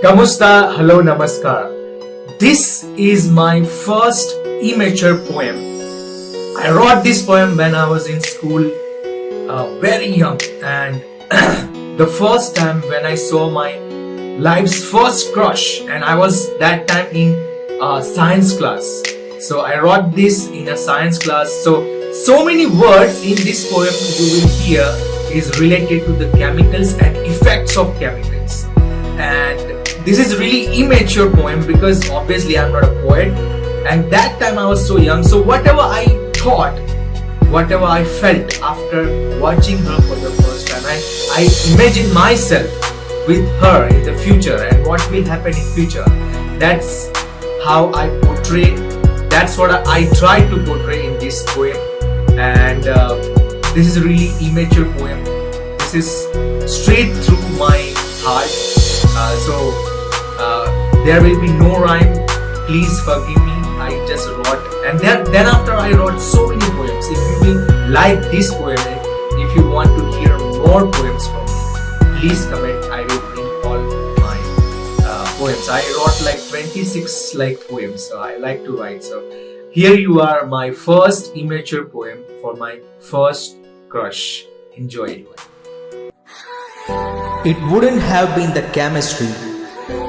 Kamusta, hello, namaskar. This is my first immature poem. I wrote this poem when I was in school, very young, and the first time when I saw my life's first crush, and I was that time in science class. So I wrote this in a science class. So many words in this poem you will hear is related to the chemicals and effects of chemicals. And this is really immature poem because obviously I'm not a poet, and that time I was so young. So whatever I thought, whatever I felt after watching her for the first time, and I imagine myself with her in the future and what will happen in future. That's how I portray. That's what I try to portray in this poem. And this is a really immature poem. This is straight through my heart. There will be no rhyme. Please forgive me. I just wrote, and then after I wrote so many poems. If you will like this poem, if you want to hear more poems from me, please comment. I will bring all my poems. I wrote like 26 poems, so I like to write. So here you are, my first immature poem for my first crush. Enjoy. It wouldn't have been the chemistry,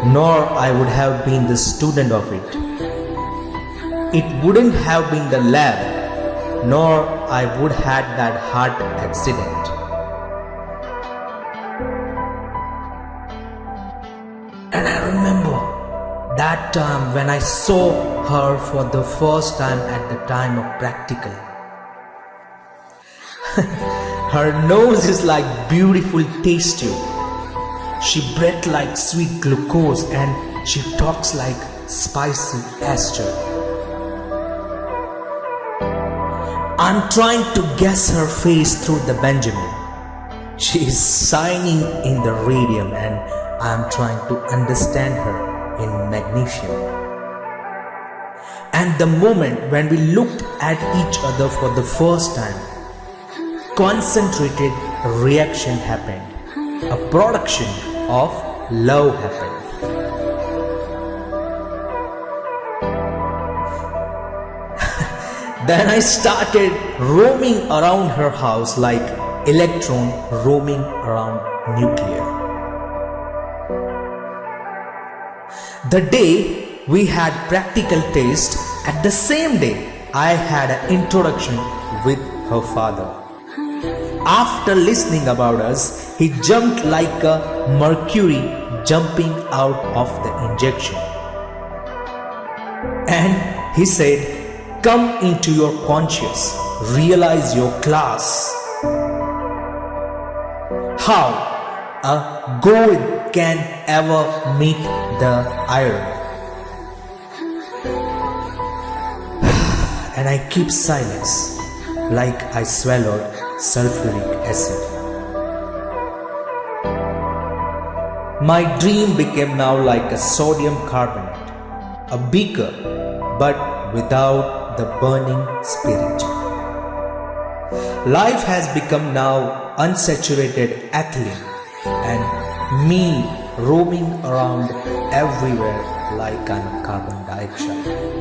nor I would have been the student of it. It wouldn't have been the lab, nor I would had that heart accident. And I remember that time when I saw her for the first time at the time of practical. Her nose is like beautiful taste tube. She breathes like sweet glucose and she talks like spicy Esther. I'm trying to guess her face through the Benjamin. She is signing in the radium and I'm trying to understand her in magnesium. And the moment when we looked at each other for the first time, concentrated reaction happened. A production of love happened. Then I started roaming around her house like electron roaming around nuclear. The day we had practical test, at the same day I had an introduction with her father. After listening about us, he jumped like a mercury jumping out of the injection. And he said, "Come into your conscious, realize your class. How a gold can ever meet the iron." And I keep silence like I swallowed sulfuric acid. My dream became now like a sodium carbonate, a beaker, but without the burning spirit. Life has become now unsaturated ethylene, and me roaming around everywhere like I'm carbon dioxide.